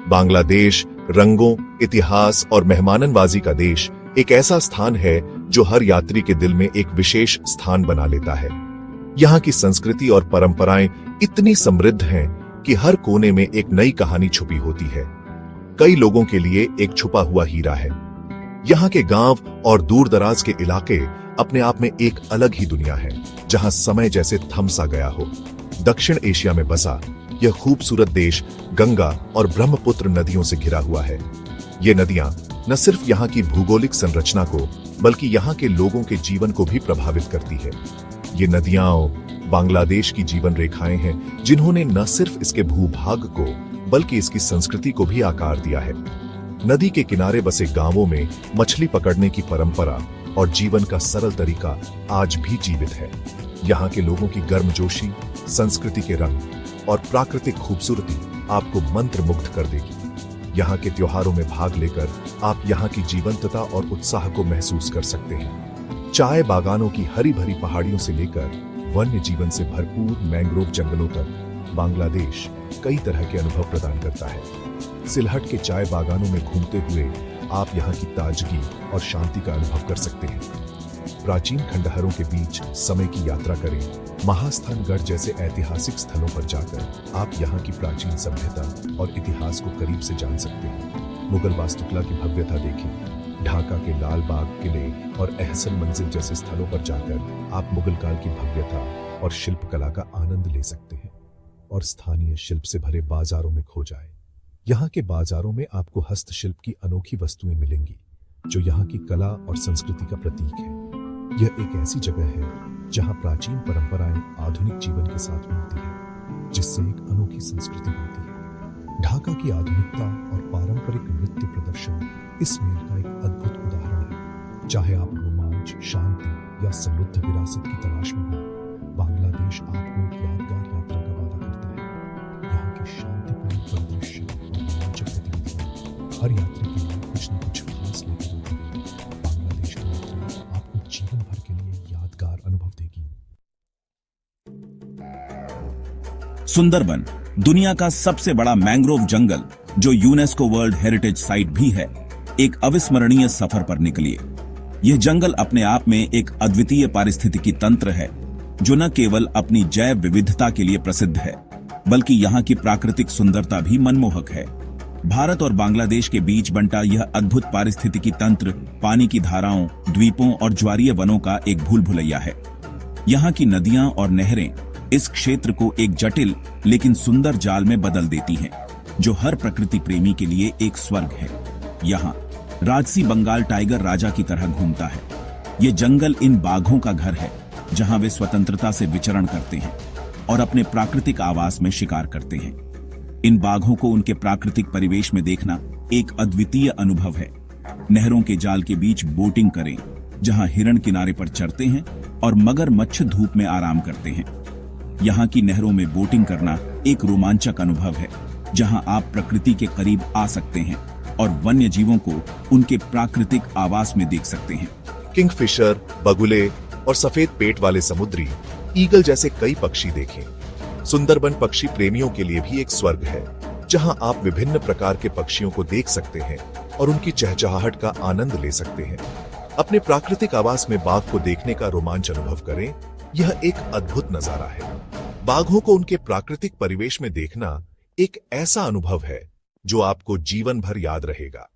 बांग्लादेश रंगों, इतिहास और मेहमाननवाजी का देश एक ऐसा स्थान है जो हर यात्री के दिल में एक विशेष स्थान बना लेता है। यहाँ की संस्कृति और परंपराएं इतनी समृद्ध हैं कि हर कोने में एक नई कहानी छुपी होती है। कई लोगों के लिए एक छुपा हुआ हीरा है। यहाँ के गांव और दूर दराज के इलाके अपने आप में एक अलग ही दुनिया है, जहाँ समय जैसे थम सा गया हो। दक्षिण एशिया में बसा यह खूबसूरत देश गंगा और ब्रह्मपुत्र नदियों से घिरा हुआ है। ये नदियां न सिर्फ यहाँ की भूगोलिक संरचना को बल्कि यहाँ के लोगों के जीवन को भी प्रभावित करती है। ये नदियां बांग्लादेश की जीवन रेखाएं हैं, जिन्होंने न सिर्फ इसके भूभाग को बल्कि इसकी संस्कृति को भी आकार दिया है। नदी के किनारे बसे गांवों में मछली पकड़ने की परंपरा और जीवन का सरल तरीका आज भी जीवित है। यहाँ के लोगों की गर्मजोशी, संस्कृति के रंग और प्राकृतिक खूबसूरती आपको मंत्रमुग्ध कर देगी। यहाँ के त्योहारों में भाग लेकर आप यहाँ की जीवंतता और उत्साह को महसूस कर सकते हैं। चाय बागानों की हरी भरी पहाड़ियों से लेकर वन्य जीवन से भरपूर मैंग्रोव जंगलों तक बांग्लादेश कई तरह के अनुभव प्रदान करता है। सिलहट के चाय बागानों में घूमते हुए आप यहाँ की ताजगी और शांति का अनुभव कर सकते हैं। प्राचीन खंडहरों के बीच समय की यात्रा करें। महास्थानगढ़ जैसे ऐतिहासिक स्थलों पर जाकर आप यहाँ की प्राचीन सभ्यता और इतिहास को करीब से जान सकते हैं। मुगल वास्तुकला की भव्यता देखें। ढाका के लाल बाग किले और एहसन मंजिल जैसे स्थलों पर जाकर आप मुगल काल की भव्यता और शिल्पकला का आनंद ले सकते हैं और स्थानीय शिल्प से भरे बाजारों में खो जाए। यहाँ के बाजारों में आपको हस्तशिल्प की अनोखी वस्तुएं मिलेंगी, जो यहाँ की कला और संस्कृति का प्रतीक है। यह एक ऐसी जगह है जहाँ प्राचीन परंपराएं आधुनिक जीवन के साथ मिलती है, जिससे एक अनोखी संस्कृति बनती है। ढाका की आधुनिकता और पारंपरिक नृत्य प्रदर्शन इस मेल का एक अद्भुत उदाहरण है। चाहे आप रोमांच, शांति या समृद्ध विरासत की तलाश में हो, बांग्लादेश आपको एक यादगार यात्रा का वादा करता है। यहाँ के शांतिपूर्ण परिदृश्य और रोमांचक गतिविधियां हर यात्री के लिए कुछ न कुछ खास लेकर आती है। बांग्लादेश की यात्रा आपको जीवन भर के लिए यादगार अनुभव देगी। सुंदरबन दुनिया का सबसे बड़ा मैंग्रोव जंगल, जो यूनेस्को वर्ल्ड हेरिटेज साइट भी है, एक अविस्मरणीय सफर पर निकलिए। यह जंगल अपने आप में एक अद्वितीय पारिस्थितिकी तंत्र है, जो न केवल अपनी जैव विविधता के लिए प्रसिद्ध है, बल्कि यहाँ की प्राकृतिक सुंदरता भी मनमोहक है। भारत और बांग्लादेश के बीच बंटा यह अद्भुत पारिस्थितिकी तंत्र पानी की धाराओं, द्वीपों और ज्वारीय वनों का एक भूल भुलैया है। यहाँ की नदियां और नहरें इस क्षेत्र को एक जटिल लेकिन सुंदर जाल में बदल देती हैं, जो हर प्रकृति प्रेमी के लिए एक स्वर्ग है। यहाँ राजसी बंगाल टाइगर राजा की तरह घूमता है। ये जंगल इन बाघों का घर है, जहां वे स्वतंत्रता से विचरण करते हैं और अपने प्राकृतिक आवास में शिकार करते हैं। इन बाघों को उनके प्राकृतिक परिवेश में देखना एक अद्वितीय अनुभव है। नहरों के जाल के बीच बोटिंग करें, जहां हिरण किनारे पर चरते हैं और मगरमच्छ धूप में आराम करते हैं। यहाँ की नहरों में बोटिंग करना एक रोमांचक अनुभव है, जहां आप प्रकृति के करीब आ सकते हैं और वन्य जीवों को उनके प्राकृतिक आवास में देख सकते हैं। किंगफिशर, बगुले और सफेद पेट वाले समुद्री ईगल जैसे कई पक्षी देखें। सुंदरबन पक्षी प्रेमियों के लिए भी एक स्वर्ग है, जहां आप विभिन्न प्रकार के पक्षियों को देख सकते हैं और उनकी चहचहाहट का आनंद ले सकते हैं। अपने प्राकृतिक आवास में बाघ को देखने का रोमांच अनुभव करें। यह एक अद्भुत नजारा है। बाघों को उनके प्राकृतिक परिवेश में देखना एक ऐसा अनुभव है जो आपको जीवन भर याद रहेगा।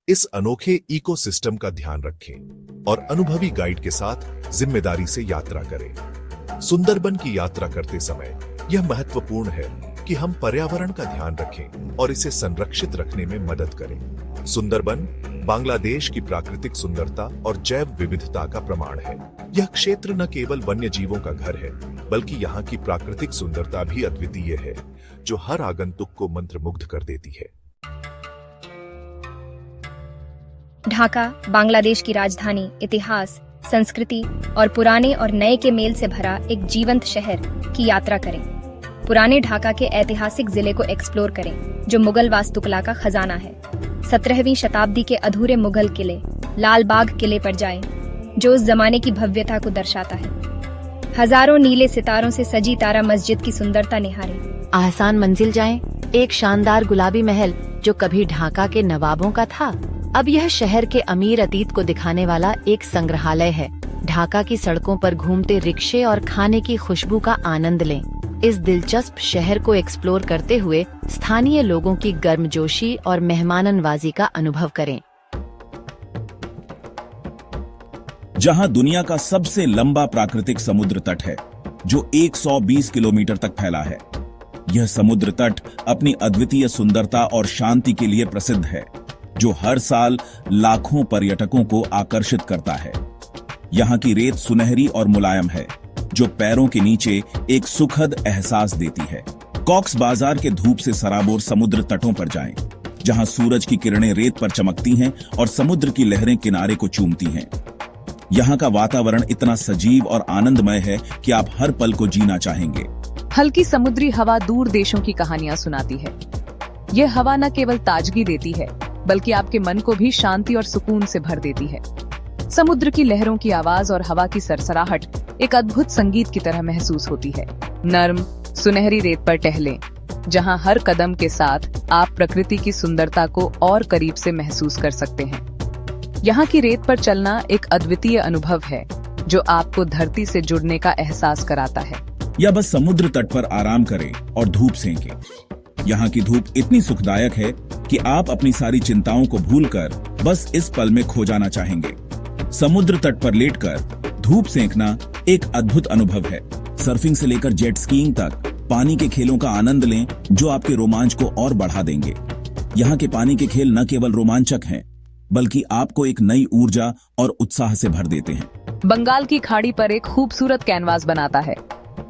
इस अनोखे इकोसिस्टम का ध्यान रखें और अनुभवी गाइड के साथ जिम्मेदारी से यात्रा करें। सुंदरबन की यात्रा करते समय यह महत्वपूर्ण है कि हम पर्यावरण का ध्यान रखें और इसे संरक्षित रखने में मदद करें। सुंदरबन बांग्लादेश की प्राकृतिक सुंदरता और जैव विविधता का प्रमाण है। यह क्षेत्र न केवल वन्य जीवों का घर है, बल्कि यहाँ की प्राकृतिक सुंदरता भी अद्वितीय है, जो हर आगंतुक को मंत्रमुग्ध कर देती है। ढाका बांग्लादेश की राजधानी इतिहास, संस्कृति और पुराने और नए के मेल से भरा एक जीवंत शहर की यात्रा करें। पुराने ढाका के ऐतिहासिक जिले को एक्सप्लोर करें, जो मुगल वास्तुकला का खजाना है। 17वीं शताब्दी के अधूरे मुगल किले लाल बाग किले पर जाएं, जो उस जमाने की भव्यता को दर्शाता है। हजारों नीले सितारों से सजी तारा मस्जिद की सुंदरता निहारें। आहसान मंजिल जाएं, एक शानदार गुलाबी महल जो कभी ढाका के नवाबों का था, अब यह शहर के अमीर अतीत को दिखाने वाला एक संग्रहालय है। ढाका की सड़कों पर घूमते रिक्शे और खाने की खुशबू का आनंद लें। इस दिलचस्प शहर को एक्सप्लोर करते हुए स्थानीय लोगों की गर्मजोशी और मेहमाननवाजी का अनुभव करें। जहां दुनिया का सबसे लंबा प्राकृतिक समुद्र तट है, जो 120 किलोमीटर तक फैला है। यह समुद्र तट अपनी अद्वितीय सुंदरता और शांति के लिए प्रसिद्ध है, जो हर साल लाखों पर्यटकों को आकर्षित करता है। यहाँ की रेत सुनहरी और मुलायम है, जो पैरों के नीचे एक सुखद एहसास देती है। कॉक्स बाजार के धूप से सराबोर समुद्र तटों पर जाएं, जहां सूरज की किरणें रेत पर चमकती हैं और समुद्र की लहरें किनारे को चूमती हैं। यहाँ का वातावरण इतना सजीव और आनंदमय है कि आप हर पल को जीना चाहेंगे। हल्की समुद्री हवा दूर देशों की कहानियां सुनाती है। यह हवा न केवल ताजगी देती है, बल्कि आपके मन को भी शांति और सुकून से भर देती है। समुद्र की लहरों की आवाज और हवा की सरसराहट एक अद्भुत संगीत की तरह महसूस होती है। नर्म सुनहरी रेत पर टहलें, जहां हर कदम के साथ आप प्रकृति की सुंदरता को और करीब से महसूस कर सकते हैं। यहाँ की रेत पर चलना एक अद्वितीय अनुभव है, जो आपको धरती से जुड़ने का एहसास कराता है। या बस समुद्र तट पर आराम करें और धूप सेंकें। यहाँ की धूप इतनी सुखदायक है कि आप अपनी सारी चिंताओं को भूलकर बस इस पल में खो जाना चाहेंगे। समुद्र तट पर लेटकर धूप सेंकना एक अद्भुत अनुभव है। सर्फिंग से लेकर जेट स्कीइंग तक पानी के खेलों का आनंद लें, जो आपके रोमांच को और बढ़ा देंगे। यहाँ के पानी के खेल न केवल रोमांचक हैं, बल्कि आपको एक नई ऊर्जा और उत्साह से भर देते हैं। बंगाल की खाड़ी पर एक खूबसूरत कैनवास बनाता है।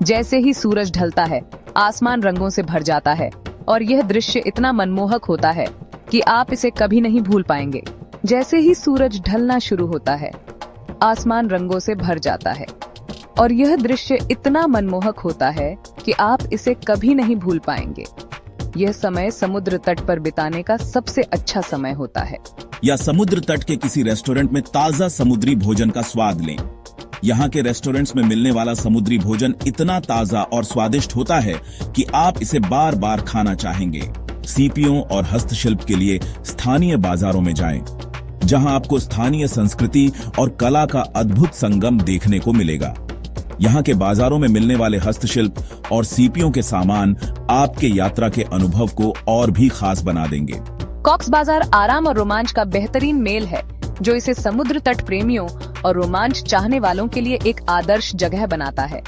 जैसे ही सूरज ढलता है, आसमान रंगों से भर जाता है और यह दृश्य इतना मनमोहक होता है कि आप इसे कभी नहीं भूल पाएंगे। जैसे ही सूरज ढलना शुरू होता है, आसमान रंगों से भर जाता है और यह दृश्य इतना मनमोहक होता है कि आप इसे कभी नहीं भूल पाएंगे। यह समय समुद्र तट पर बिताने का सबसे अच्छा समय होता है। या समुद्र तट के किसी रेस्टोरेंट में ताजा समुद्री भोजन का स्वाद लें। यहाँ के रेस्टोरेंट्स में मिलने वाला समुद्री भोजन इतना ताजा और स्वादिष्ट होता है कि आप इसे बार बार खाना चाहेंगे। सीपियों और हस्तशिल्प के लिए स्थानीय बाजारों में जाएं, जहां आपको स्थानीय संस्कृति और कला का अद्भुत संगम देखने को मिलेगा। यहाँ के बाजारों में मिलने वाले हस्तशिल्प और सीपियों के सामान आपके यात्रा के अनुभव को और भी खास बना देंगे। कॉक्स बाजार आराम और रोमांच का बेहतरीन मेल है, जो इसे समुद्र तट प्रेमियों और रोमांच चाहने वालों के लिए एक आदर्श जगह बनाता है।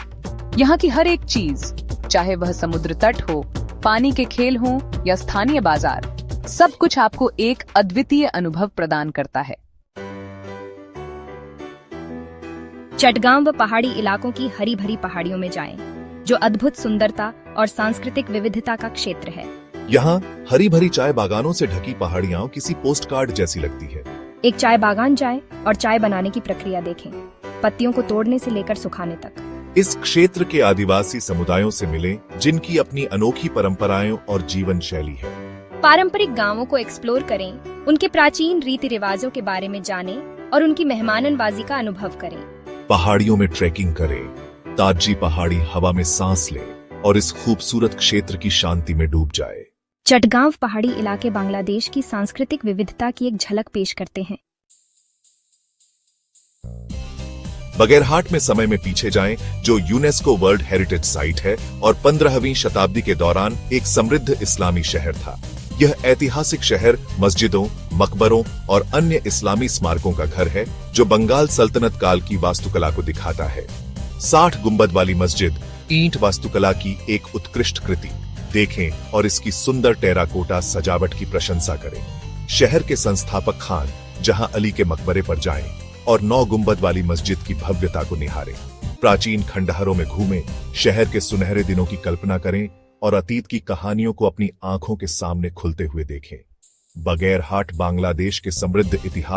यहाँ की हर एक चीज, चाहे वह समुद्र तट हो, पानी के खेल हो या स्थानीय बाजार, सब कुछ आपको एक अद्वितीय अनुभव प्रदान करता है। चटगांव व पहाड़ी इलाकों की हरी भरी पहाड़ियों में जाएं, जो अद्भुत सुंदरता और सांस्कृतिक विविधता का क्षेत्र है। यहाँ हरी भरी चाय बागानों से ढकी पहाड़ियां किसी पोस्टकार्ड जैसी लगती है। एक चाय बागान जाएं और चाय बनाने की प्रक्रिया देखें, पत्तियों को तोड़ने से लेकर सुखाने तक। इस क्षेत्र के आदिवासी समुदायों से मिलें, जिनकी अपनी अनोखी परंपराएं और जीवन शैली है। पारंपरिक गांवों को एक्सप्लोर करें, उनके प्राचीन रीति रिवाजों के बारे में जानें और उनकी मेहमाननवाजी का अनुभव करें। पहाड़ियों में ट्रैकिंग करें, ताजी पहाड़ी हवा में सांस लें और इस खूबसूरत क्षेत्र की शांति में डूब जाए। चटगांव पहाड़ी इलाके बांग्लादेश की सांस्कृतिक विविधता की एक झलक पेश करते हैं। बगैरहाट में समय में पीछे जाएं, जो यूनेस्को वर्ल्ड हेरिटेज साइट है और 15वीं शताब्दी के दौरान एक समृद्ध इस्लामी शहर था। यह ऐतिहासिक शहर मस्जिदों, मकबरों और अन्य इस्लामी स्मारकों का घर है, जो बंगाल सल्तनत काल की वास्तुकला को दिखाता है। 60 गुंबद वाली मस्जिद ईंट वास्तुकला की एक उत्कृष्ट कृति देखें और इसकी सुंदर टेराकोटा सजावट की प्रशंसा करें। शहर के संस्थापक खान जहां अली के मकबरे पर जाएं और 9 गुंबद वाली मस्जिद की भव्यता को निहारें। प्राचीन खंडहरों में घूमें, शहर के सुनहरे दिनों की कल्पना करें और अतीत की कहानियों को अपनी आंखों के सामने खुलते हुए देखें। बगैरहाट बांग्लादेश के समृद्ध इतिहास